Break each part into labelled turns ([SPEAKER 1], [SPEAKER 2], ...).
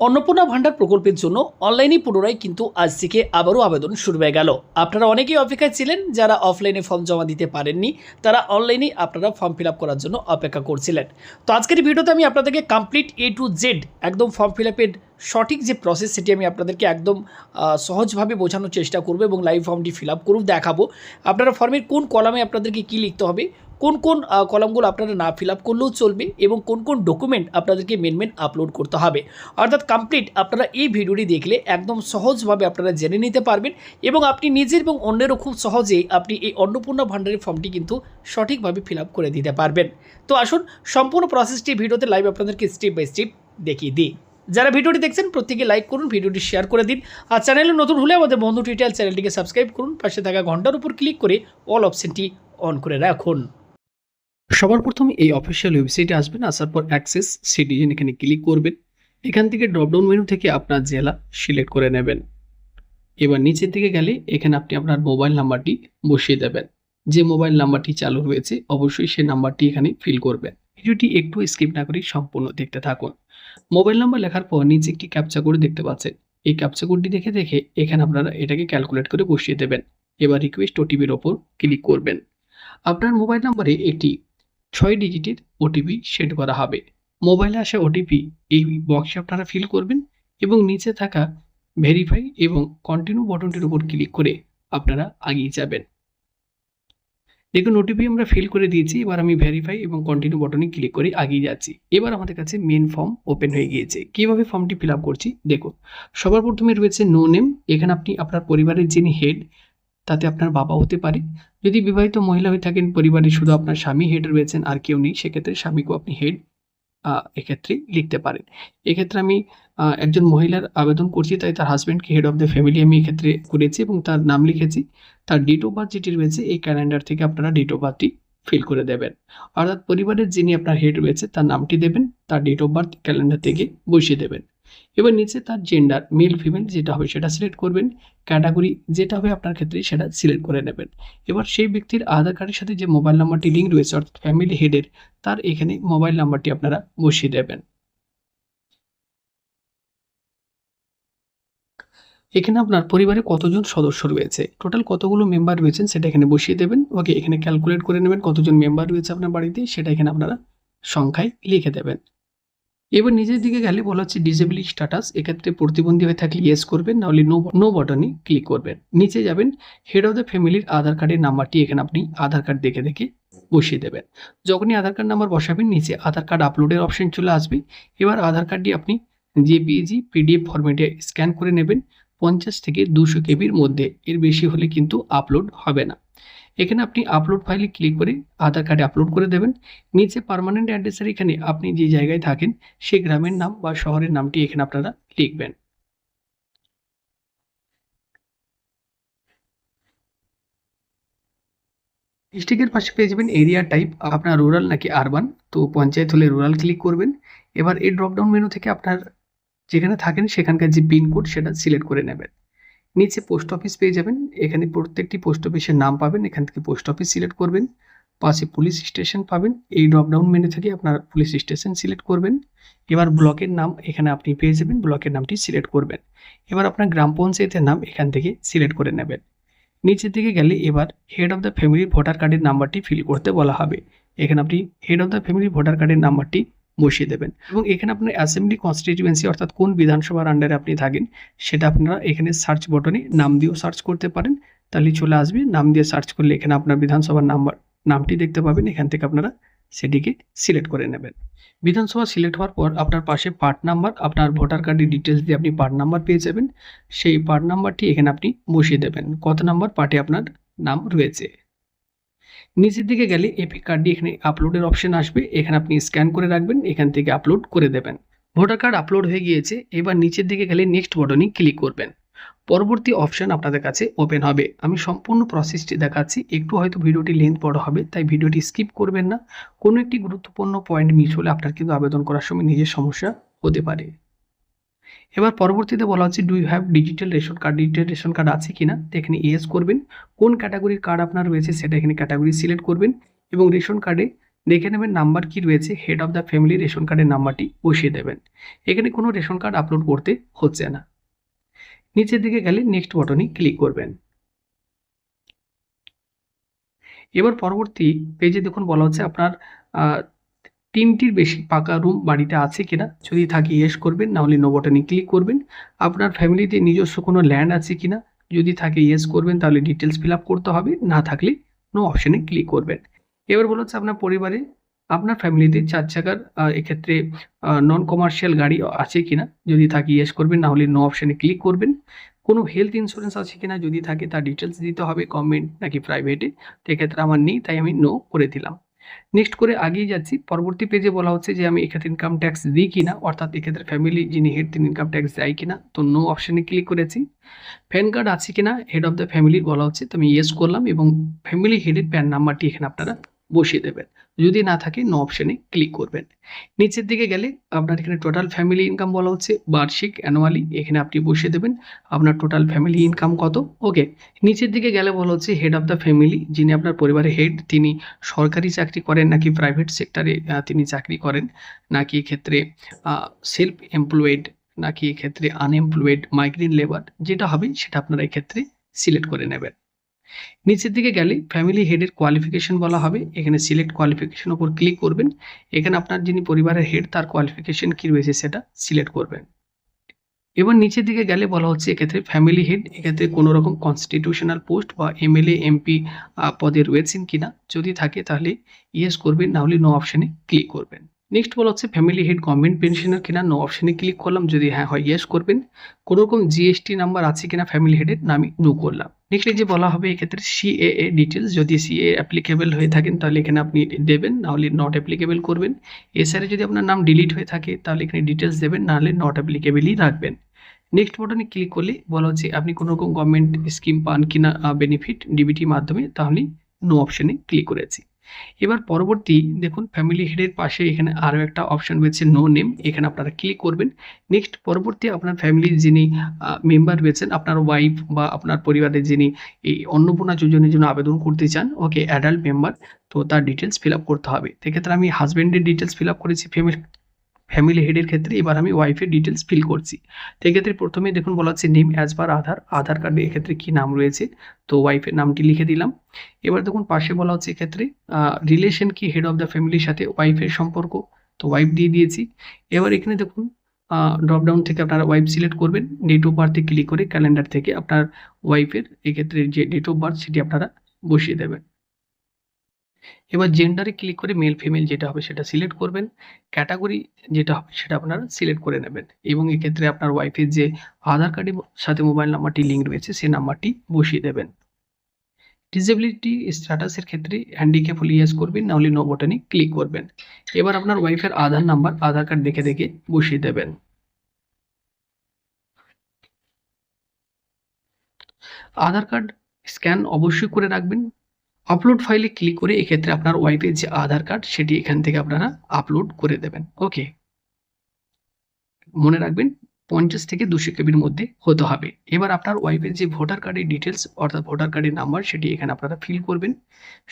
[SPEAKER 1] অন্নপূর্ণা ভান্ডার প্রকল্পের জন্য অনলাইনে পুনরায় কিন্তু আজ থেকে আবারও আবেদন শুরু হয়ে গেল। আপনারা অনেকেই অপেক্ষায় ছিলেন, যারা অফলাইনে ফর্ম জমা দিতে পারেননি তারা অনলাইনে আপনারা ফর্ম ফিল আপ করার জন্য অপেক্ষা করছিলেন। তো আজকের ভিডিওতে আমি আপনাদেরকে কমপ্লিট A to Z একদম ফর্ম ফিল আপের সঠিক যে প্রসেস সেটি আমি আপনাদেরকে একদম সহজভাবে বোঝানোর চেষ্টা করব এবং লাইভ ফর্মটি ফিল আপ করুন, দেখাবো আপনারা ফর্মের কোন কলামে আপনাদেরকে কী লিখতে হবে, কোন কোন কলামগুলো আপনারা না ফিল আপ করলেও চলবে এবং কোন কোন ডকুমেন্ট আপনাদেরকে মেন আপলোড করতে হবে। অর্থাৎ কমপ্লিট আপনারা এই ভিডিওটি দেখলে একদম সহজভাবে আপনারা জেনে নিতে পারবেন এবং আপনি নিজের এবং অন্যেরও খুব সহজেই আপনি এই অন্নপূর্ণা ভান্ডারের ফর্মটি কিন্তু সঠিকভাবে ফিল আপ করে দিতে পারবেন। তো আসুন সম্পূর্ণ প্রসেসটি ভিডিওতে লাইভ আপনাদেরকে স্টেপ বাই স্টেপ দেখিয়ে দিই। যারা ভিডিওটি দেখছেন প্রত্যেকে লাইক করুন, ভিডিওটি শেয়ার করে দিন, আর চ্যানেলে নতুন হলে আমাদের বন্ধু টিউটোরিয়াল চ্যানেলটিকে সাবস্ক্রাইব করুন, পাশে থাকা ঘন্টার উপর ক্লিক করে অল অপশনটি অন করে রাখুন। সবার প্রথমে এই অফিসিয়াল ওয়েবসাইটে আসবেন, আসার পর অ্যাক্সেস সিটিজেন এখানে ক্লিক করবেন। এখান থেকে ড্রপডাউন মেনু থেকে আপনার জেলা সিলেক্ট করে নেবেন। এবার নিচের দিকে গেলে এখানে আপনি আপনার মোবাইল নাম্বারটি বসিয়ে দেবেন। যে মোবাইল নাম্বারটি চালু রয়েছে অবশ্যই সেই নাম্বারটি এখানে ফিল করবেন। ভিডিওটি একটু স্কিপ না করে সম্পূর্ণ দেখতে থাকুন। মোবাইল নাম্বার লেখার পর নিচে একটি ক্যাপচা কোড দেখতে পাচ্ছেন। এই ক্যাপচা কোডটি দেখে এখানে আপনারা এটাকে ক্যালকুলেট করে বসিয়ে দেবেন। এবার রিকোয়েস্ট ওটিপির ওপর ক্লিক করবেন। আপনার মোবাইল নাম্বারে একটি 6 ডিজিটের ওটিপি সেট করা হবে। মোবাইলে আসা ওটিপি এই বক্সে আপনারা ফিল করবেন এবং নিচে থাকা ভেরিফাই এবং কন্টিনিউ বাটনটির উপর ক্লিক করে আপনারা এগিয়ে যাবেন। দেখুন ওটিপি আমরা ফিল করে দিয়েছি। এবার আমি ভেরিফাই এবং কন্টিনিউ বাটনে ক্লিক করে এগিয়ে যাচ্ছি। এবার আমাদের কাছে মেন ফর্ম ওপেন হয়ে গিয়েছে। কিভাবে ফর্মটি ফিল আপ করছি দেখুন। সবার প্রথমে রয়েছে নো নেম। এখানে আপনি আপনার পরিবারের যিনি হেড, তাতে আপনার বাবা হতে পারে। যদি বিবাহিত মহিলা হয়ে থাকেন, পরিবারে শুধু আপনার স্বামী হেড রয়েছেন আর কেউ নেই, সেক্ষেত্রে স্বামীকেও আপনি হেড এক্ষেত্রে লিখতে পারেন। এক্ষেত্রে আমি একজন মহিলার আবেদন করছি, তাই তার হাজব্যান্ডকে হেড অফ দ্য ফ্যামিলি আমি এক্ষেত্রে করেছি এবং তার নাম লিখেছি। তার ডেট অফ বার্থ যেটি রয়েছে এই ক্যালেন্ডার থেকে আপনারা ডেট অফ বার্থটি ফিল করে দেবেন। অর্থাৎ পরিবারের যিনি আপনার হেড রয়েছে তার নামটি দেবেন, তার ডেট অফ বার্থ ক্যালেন্ডার থেকে বসিয়ে দেবেন। এবার নিচে তার জেন্ডার মেল ফিমেল যেটা হবে সেটা সিলেক্ট করবেন। ক্যাটাগরি যেটা হবে আপনার ক্ষেত্রে সেটা সিলেক্ট করে নেবেন। এবার সেই ব্যক্তির আধার কার্ডের সাথে যে মোবাইল নাম্বারটি লিঙ্ক রয়েছে অর্থাৎ ফ্যামিলি হেডের, তার এখানে মোবাইল নাম্বারটি আপনারা বসিয়ে দেবেন। এখানে আপনার পরিবারে কতজন সদস্য রয়েছে, টোটাল কতগুলো মেম্বার রয়েছেন সেটা এখানে বসিয়ে দেবেন। ওকে, এখানে ক্যালকুলেট করে নেবেন কতজন মেম্বার রয়েছে আপনার বাড়িতে, সেটা এখানে আপনারা সংখ্যায় লিখে দেবেন। এবার নিচের দিকে গেলে বলা হচ্ছে ডিসেবিলিটি স্ট্যাটাস। এক্ষেত্রে প্রতিবন্ধী হয়ে থাকলে ইয়েস করবেন, নাহলে নো বাটনে ক্লিক করবেন। নিচে যাবেন, হেড অফ দ্য ফ্যামিলির আধার কার্ডের নাম্বারটি এখানে আপনি আধার কার্ড দেখে বসিয়ে দেবেন। যখনই আধার কার্ড নাম্বার বসাবেন নিচে আধার কার্ড আপলোডের অপশন চলে আসবে। এবার আধার কার্ডটি আপনি জেপিইজি পিডিএফ ফরম্যাটে স্ক্যান করে নেবেন। 50 থেকে 200 কেবির মধ্যে, এর বেশি হলে কিন্তু আপলোড হবে না। এখানে আপনি আপলোড ফাইলে ক্লিক করে আধার কার্ডে আপলোড করে দেবেন। নিচে পার্মানেন্ট অ্যাড্রেসের এখানে আপনি যে জায়গায় থাকেন সেই গ্রামের নাম বা শহরের নামটি এখানে আপনারা লিখবেন। ডিস্ট্রিক্টের পাশে পেয়ে যাবেন এরিয়া টাইপ, আপনার রুরাল নাকি আরবান। তো পঞ্চায়েত হলে রুরাল ক্লিক করবেন। এবার এই ড্রপডাউন মেনু থেকে আপনার যেখানে থাকেন সেখানকার যে পিনকোড সেটা সিলেক্ট করে নেবেন। নিচে পোস্ট অফিস পেয়ে যাবেন। এখানে প্রত্যেকটি পোস্ট অফিসের নাম পাবেন, এখান থেকে পোস্ট অফিস সিলেক্ট করবেন। পাশে পুলিশ স্টেশন পাবেন, এই ড্রপডাউন মেনু থেকে আপনার পুলিশ স্টেশন সিলেক্ট করবেন। এবার ব্লকের নাম এখানে আপনি পেয়ে যাবেন, ব্লকের নামটি সিলেক্ট করবেন। এবার আপনার গ্রাম পঞ্চায়েতের নাম এখান থেকে সিলেক্ট করে নেবেন। নিচের দিকে গেলে এবার হেড অফ দ্য ফ্যামিলির ভোটার কার্ডের নাম্বারটি ফিল করতে বলা হবে। এখানে আপনি হেড অফ দ্য ফ্যামিলির ভোটার কার্ডের নাম্বারটি বসিয়ে দেবেন এবং এখানে আপনার অ্যাসেম্বলি কনস্টিটিউয়েন্সি অর্থাৎ কোন বিধানসভার আন্ডারে আপনি থাকেন সেটা আপনারা এখানে সার্চ বটনে নাম দিয়েও সার্চ করতে পারেন, তাহলে চলে আসবে। নাম দিয়ে সার্চ করলে এখানে আপনার বিধানসভার নামটি দেখতে পাবেন। এখান থেকে আপনারা সেটিকে সিলেক্ট করে নেবেন। বিধানসভা সিলেক্ট হওয়ার পর আপনার পাশে পার্ট নাম্বার, আপনার ভোটার কার্ডের ডিটেলস দিয়ে আপনি পার্ট নাম্বার পেয়ে যাবেন। সেই পার্ট নাম্বারটি এখানে আপনি বসিয়ে দেবেন, কত নাম্বার পার্টে আপনার নাম রয়েছে। নিচের দিকে গেলে এপিক কার্ডটি এখানে আপলোডের অপশন আসবে, এখানে আপনি স্ক্যান করে রাখবেন, এখান থেকে আপলোড করে দেবেন। ভোটার কার্ড আপলোড হয়ে গিয়েছে। এবার নিচের দিকে গেলে নেক্সট বাটনে ক্লিক করবেন। পরবর্তী অপশন আপনাদের কাছে ওপেন হবে। আমি সম্পূর্ণ প্রসেসটি দেখাচ্ছি, একটু হয়তো ভিডিওটি লেন্থ বড় হবে, তাই ভিডিওটি স্কিপ করবেন না। কোনো একটি গুরুত্বপূর্ণ পয়েন্ট মিস হলে আপনার কিন্তু আবেদন করার সময় নিজের সমস্যা হতে পারে। এবার পরবর্তীতে বলা হচ্ছে do you have digital ration card, digital ration card আছে কিনা, তো এখানে ইয়েস করবেন। কোন ক্যাটাগরির কার্ড আপনার রয়েছে সেটা এখানে ক্যাটাগরি সিলেক্ট করবেন এবং রেশন কার্ডে দেখে নেবেন নাম্বার কি রয়েছে, head of the family ration কার্ডের নাম্বারটি বসিয়ে দেবেন। এখানে কোনো রেশন কার্ড আপলোড করতে হচ্ছে না। নিচের দিকে গেলে নেক্সট বাটনে ক্লিক করবেন। এবার পরবর্তী পেজে দেখুন বলা হচ্ছে আপনার 3টির বেশি পাকা রুম বাড়িতে আছে কিনা, যদি থাকে ইয়েস করবেন, না হলে নো বাটনে ক্লিক করবেন। আপনার ফ্যামিলিতে নিজস্ব কোনো ল্যান্ড আছে কিনা, যদি থাকে ইয়েস করবেন, তাহলে ডিটেলস ফিল আপ করতে হবে, না থাকলে নো অপশনে ক্লিক করবেন। এবার বলা হচ্ছে আপনার পরিবারে আপনার ফ্যামিলিতে 4 চাকার এক্ষেত্রে নন কমার্শিয়াল গাড়ি আছে কিনা, যদি থাকে ইয়েস করবেন, না হলে নো অপশনে ক্লিক করবেন। কোনো হেলথ ইন্স্যুরেন্স আছে কিনা, যদি থাকে তার ডিটেলস দিতে হবে, গভর্নমেন্ট নাকি প্রাইভেটে। তো এক্ষেত্রে আমার নেই, তাই আমি নো করে দিলাম। নেক্সট করে আগিয়ে যাচ্ছি। পরবর্তী পেজে বলা হচ্ছে যে আমি এক্ষেত্রে ইনকাম ট্যাক্স দিই কিনা, অর্থাৎ এক্ষেত্রে ফ্যামিলি যিনি হেড তিনি ইনকাম ট্যাক্স দেয় কিনা, তো নো অপশনে ক্লিক করেছি। প্যান কার্ড আছে কিনা হেড অফ দ্য ফ্যামিলির বলা হচ্ছে, তো আমি ইয়েস করলাম এবং ফ্যামিলি হেডের প্যান নাম্বারটি এখানে আপনারা বসিয়ে দেবেন। যদি না থাকে নো অপশনে ক্লিক করবেন। নিচের দিকে গেলে আপনার এখানে টোটাল ফ্যামিলি ইনকাম বলা হচ্ছে, বার্ষিক অ্যানুয়ালি এখানে আপনি বসিয়ে দেবেন আপনার টোটাল ফ্যামিলি ইনকাম কত। ওকে, নিচের দিকে গেলে বলা হচ্ছে হেড অফ দ্য ফ্যামিলি, যিনি আপনার পরিবারের হেড তিনি সরকারি চাকরি করেন নাকি প্রাইভেট সেক্টরে তিনি চাকরি করেন, নাকি এক্ষেত্রে সেলফ এমপ্লয়েড, নাকি এক্ষেত্রে আনএমপ্লয়েড, মাইগ্রেন্ট লেবার, যেটা হবে সেটা আপনারা এক্ষেত্রে সিলেক্ট করে নেবেন। নিচের দিকে গেলে ফ্যামিলি হেডের কোয়ালিফিকেশন বলা হবে, এখানে সিলেক্ট কোয়ালিফিকেশন উপর ক্লিক করবেন। এখানে আপনার যিনি পরিবারের হেড তার কোয়ালিফিকেশন কি রয়েছে সেটা সিলেক্ট করবেন। এবার নিচের দিকে গেলে বলা হচ্ছে এক্ষেত্রে ফ্যামিলি হেড এক্ষেত্রে কোনো রকম কনস্টিটিউশনাল পোস্ট বা এমএলএ এমপি পদে রয়েছেন কিনা, যদি থাকে তাহলে ইয়েস করবেন, না হলে নো অপশনে ক্লিক করবেন। নেক্সট বলা হচ্ছে ফ্যামিলি হেড গভর্নমেন্ট পেনশনার কিনা, নো অপশনে ক্লিক করলাম, যদি হ্যাঁ হয় ইয়েস করবেন। কোনো রকম জিএসটি নাম্বার আছে কিনা ফ্যামিলি হেডের, না আমি নো করলাম। নেক্সট যে বলা হবে এক্ষেত্রে সিএএ ডিটেলস, যদি সিএ অ্যাপ্লিকেবল হয়ে থাকেন তাহলে এখানে আপনি দেবেন, না হলে নট অ্যাপ্লিকেবল করবেন। এছাড়া যদি আপনার নাম ডিলিট হয়ে থাকে তাহলে এখানে ডিটেলস দেবেন, না হলে নট অ্যাপ্লিকেবলই রাখবেন। নেক্সট বাটনে ক্লিক করলে বলা হচ্ছে আপনি কোনো রকম গভর্নমেন্ট স্কিম পান কিনা বেনিফিট ডিবিটির মাধ্যমে, তাহলে নো অপশনে ক্লিক করেছি। এবার পরবর্তী দেখুন ফ্যামিলি হেডের পাশে এখানে আরও একটা অপশন রয়েছে নো নেম, এখানে আপনারা ক্লিক করবেন। নেক্সট পরবর্তী আপনার ফ্যামিলির যিনি মেম্বার রয়েছেন, আপনার ওয়াইফ বা আপনার পরিবারের যিনি এই অন্নপূর্ণা যোজনার জন্য আবেদন করতে চান, ওকে অ্যাডাল্ট মেম্বার, তো তার ডিটেলস ফিল আপ করতে হবে। সেক্ষেত্রে আমি হাজব্যান্ডের ডিটেলস ফিল আপ করেছি ফ্যামিলি হেডের ক্ষেত্রে। এবার আমি ওয়াইফের ডিটেলস ফিল করছি। তো এক্ষেত্রে প্রথমে দেখুন বলা হচ্ছে নেম অ্যাজ পার আধার কার্ডে এক্ষেত্রে কী নাম রয়েছে, তো ওয়াইফের নামটি লিখে দিলাম। এবার দেখুন পাশে বলা হচ্ছে এক্ষেত্রে রিলেশন কি হেড অফ দ্য ফ্যামিলির সাথে ওয়াইফের সম্পর্ক, তো ওয়াইফ দিয়ে দিয়েছি। এবার এখানে দেখুন ড্রপডাউন থেকে আপনারা ওয়াইফ সিলেক্ট করবেন, ডেট অফ বার্থে ক্লিক করে ক্যালেন্ডার থেকে আপনার ওয়াইফের এক্ষেত্রে যে ডেট অফ বার্থ সেটি আপনারা বসিয়ে দেবেন। এবার জেন্ডারে ক্লিক করে মেল ফিমেল যেটা হবে সেটা সিলেক্ট করবেন। ক্যাটাগরি যেটা হবে সেটা আপনারা সিলেক্ট করে নেবেন এবং এক্ষেত্রে আপনার ওয়াইফের যে আধার কার্ডের সাথে মোবাইল নাম্বারটি লিঙ্ক রয়েছে সেই নাম্বারটি বসিয়ে দেবেন। ডিসেবিলিটি স্ট্যাটাসের ক্ষেত্রে হ্যান্ডিক্যাপ হলে ইয়েস করবেন, না হলে নো বাটনে ক্লিক করবেন। এবার আপনার ওয়াইফের আধার নাম্বার আধার কার্ড দেখে দেখে বসিয়ে দেবেন। আধার কার্ড স্ক্যান অবশ্যই করে রাখবেন। আপলোড ফাইলে ক্লিক করে এক্ষেত্রে আপনার ওয়াইফের যে আধার কার্ড সেটি এখান থেকে আপনারা আপলোড করে দেবেন। ওকে, মনে রাখবেন 50 থেকে 200 কেবির মধ্যে হতে হবে। এবার আপনার ওয়াইফের যে ভোটার কার্ডের ডিটেলস অর্থাৎ ভোটার কার্ডের নাম্বার সেটি এখানে আপনারা ফিল করবেন।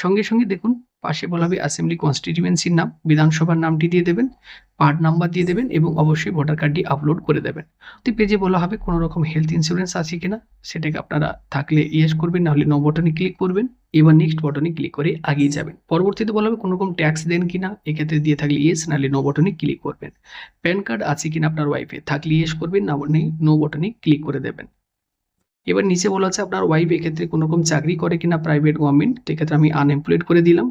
[SPEAKER 1] সঙ্গে সঙ্গে দেখুন পাশে বলা হবে অ্যাসেম্বলি কনস্টিটিউয়েন্সির নাম, বিধানসভার নামটি দিয়ে দেবেন, পার্ট নাম্বার দিয়ে দেবেন এবং অবশ্যই ভোটার কার্ডটি আপলোড করে দেবেন। তো পেজে বলা হবে কোনো রকম হেলথ ইন্স্যুরেন্স আছে কিনা, সেটাকে আপনারা থাকলে ইয়েস করবেন, না হলে নো বাটনে ক্লিক করবেন। এবার নেক্সট বাটনে ক্লিক করে আগিয়ে যাবেন। পরবর্তীতে বলা হবে কোনো রকম ট্যাক্স দেন কিনা, এক্ষেত্রে দিয়ে থাকলে ইয়েস, নাহলে নো বাটনে ক্লিক করবেন। প্যান কার্ড আছে কিনা আপনার ওয়াইফে, থাকলে ইয়েস করবেন, না হলে নো বাটনে ক্লিক করে দেবেন। এবার নিচে বলা আছে আপনার ওয়াইফ এক্ষেত্রে কোনো রকম চাকরি করে কিনা প্রাইভেট গভর্নমেন্ট, এক্ষেত্রে আমি আনএমপ্লয়েড করে দিলাম।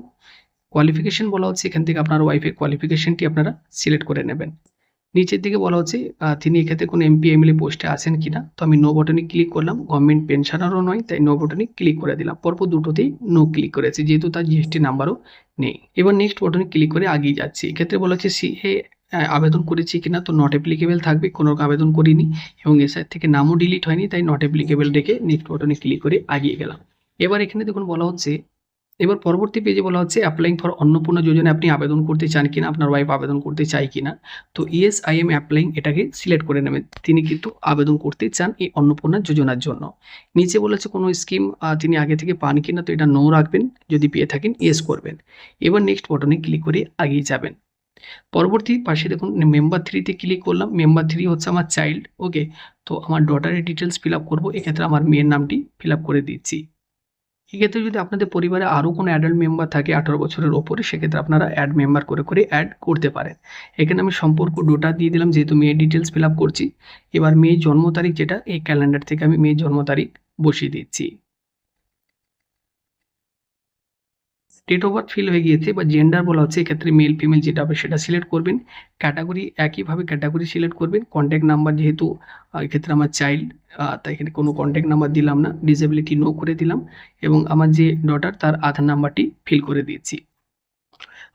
[SPEAKER 1] কোয়ালিফিকেশন বলা হচ্ছে এখান থেকে আপনার ওয়াইফের কোয়ালিফিকেশনটি আপনারা সিলেক্ট করে নেবেন। নিচের দিকে বলা হচ্ছে তিনি এক্ষেত্রে কোনো এমপি এমএলএ পোস্টে আছেন কিনা, তো আমি নো বাটনে ক্লিক করলাম। গভর্নমেন্ট পেনশনারও নয়, তাই নো বাটনে ক্লিক করে দিলাম। পরপর দুটোতেই নো ক্লিক করেছি যেহেতু তার জিএসটি নাম্বারও নেই। এবার নেক্সট বাটনে ক্লিক করে আগিয়ে যাচ্ছি। এক্ষেত্রে বলা হচ্ছে সিএ আবেদন করেছি কিনা, তো নট অ্যাপ্লিকেবল থাকবে, কোনো আবেদন করিনি এবং এসআই থেকে নামও ডিলিট হয়নি, তাই নট অ্যাপ্লিকেবল রেখে নেক্সট বাটনে ক্লিক করে আগিয়ে গেলাম। এবার এখানে দেখুন বলা হচ্ছে এবার পরবর্তী পেজে বলা হচ্ছে অ্যাপ্লাইং ফর অন্নপূর্ণা যোজনায় আপনি আবেদন করতে চান কিনা, আপনার ওয়াইফ আবেদন করতে চায় কিনা। তো ইয়েস আই এম অ্যাপ্লাইং এটাকে সিলেক্ট করে নেবেন। তিনি কিন্তু আবেদন করতে চান এই অন্নপূর্ণা যোজনার জন্য। নিচে বলেছে কোনো স্কিম তিনি আগে থেকে পান কিনা, তো এটা নো রাখবেন, যদি পেয়ে থাকেন ইয়েস করবেন। এবার নেক্সট বটনে ক্লিক করে এগিয়ে যাবেন। পরবর্তী পাশে দেখুন মেম্বার 3 তে ক্লিক করলাম। মেম্বার 3 হচ্ছে আমার চাইল্ড, ওকে। তো আমার ডটারের ডিটেলস ফিল আপ করবো, এক্ষেত্রে আমার মেয়ের নামটি ফিল আপ করে দিচ্ছি। এক্ষেত্রে যদি আপনাদের পরিবারে আরও কোনো অ্যাডাল্ট মেম্বার থাকে 18 বছরের ওপরে, সেক্ষেত্রে আপনারা অ্যাড মেম্বার করে অ্যাড করতে পারেন। এখানে আমি সম্পর্ক ডোটা দিয়ে দিলাম, যেহেতু মেয়ের ডিটেলস ফিল আপ করছি। এবার মেয়ের জন্ম তারিখ যেটা, এই ক্যালেন্ডার থেকে আমি মেয়ের জন্ম তারিখ বসিয়ে দিচ্ছি। ডেট অফ বার্থ ফিল হয়ে গিয়েছে, বা জেন্ডার বলা হচ্ছে, এক্ষেত্রে মেল ফিমেল যেটা হবে সেটা সিলেক্ট করবেন। ক্যাটাগরি একইভাবে ক্যাটাগরি সিলেক্ট করবেন। কন্ট্যাক্ট নাম্বার যেহেতু এক্ষেত্রে আমার চাইল্ড, তাই এখানে কোনো কন্ট্যাক্ট নাম্বার দিলাম না, ডিসেবিলিটি নো করে দিলাম। এবং আমার যে ডটার তার আধার নাম্বারটি ফিল করে দিয়েছি।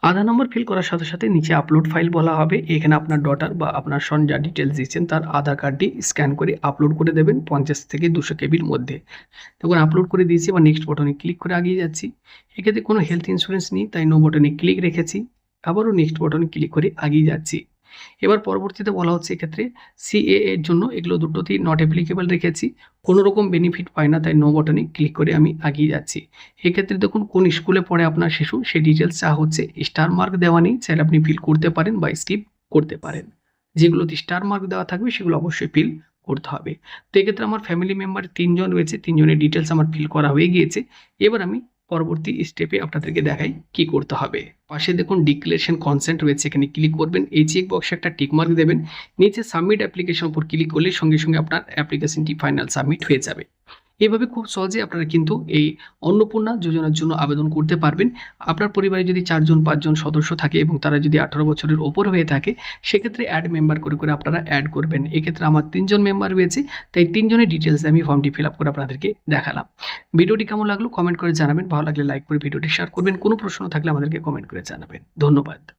[SPEAKER 1] আধার নম্বর ফিল করার সাথে সাথে নিচে আপলোড ফাইল বলা হবে। এখানে আপনার ডটার বা আপনার সন যা ডিটেলস দিচ্ছেন তার আধার কার্ডটি স্ক্যান করে আপলোড করে দেবেন 50 থেকে 200 কেবির মধ্যে। দেখুন আপলোড করে দিয়েছি, বা নেক্সট বটনে ক্লিক করে এগিয়ে যাচ্ছি। এক্ষেত্রে কোনো হেলথ ইন্স্যুরেন্স নেই, তাই নো বটনে ক্লিক রেখেছি। আবারও নেক্সট বটনে ক্লিক করে এগিয়ে যাচ্ছি। এবার পরবর্তীতে বলা হচ্ছে এক্ষেত্রে সিএএ এর জন্য এগুলো দুটোতেই নট অ্যাপ্লিকেবল রেখেছি, কোনো রকম বেনিফিট পায় না, তাই নো বটনে ক্লিক করে আমি এগিয়ে যাচ্ছি। এক্ষেত্রে দেখুন কোন স্কুলে পড়ে আপনার শিশু সেই ডিটেলস চা হচ্ছে। স্টার মার্ক দেওয়া নেই, চাইলে আপনি ফিল করতে পারেন বা স্কিপ করতে পারেন। যেগুলোতে স্টার মার্ক দেওয়া থাকবে সেগুলো অবশ্যই ফিল করতে হবে। তো এক্ষেত্রে আমার ফ্যামিলি মেম্বার 3 জন রয়েছে, 3 জনের ডিটেলস আমার ফিল করা হয়ে গিয়েছে। এবার আমি পরবর্তী স্টেপে আপনাদেরকে দেখাই কি করতে হবে। পাশে দেখুন ডিক্লারেশন কনসেন্ট রয়েছে, এখানে ক্লিক করবেন। এই চেক বক্সে একটা টিক মার্ক দেবেন। নিচে সাবমিট অ্যাপ্লিকেশন উপর ক্লিক করলে সঙ্গে সঙ্গে আপনার অ্যাপ্লিকেশনটি ফাইনাল সাবমিট হয়ে যাবে। এভাবে খুব সহজে আপনারা কিন্তু এই অন্নপূর্ণা যোজনার জন্য আবেদন করতে পারবেন। আপনার পরিবারে যদি 4 জন 5 জন সদস্য থাকে এবং তারা যদি 18 বছরের ওপর হয়ে থাকে, সেক্ষেত্রে অ্যাড মেম্বার করে আপনারা অ্যাড করবেন। এক্ষেত্রে আমার 3 জন মেম্বার রয়েছে, তাই 3 জনের ডিটেলস আমি ফর্মটি ফিল আপ করে আপনাদেরকে দেখালাম। ভিডিওটি কেমন লাগলো কমেন্ট করে জানাবেন। ভালো লাগলে লাইক করে ভিডিওটি শেয়ার করবেন। কোনো প্রশ্ন থাকলে আমাদেরকে কমেন্ট করে জানাবেন। ধন্যবাদ।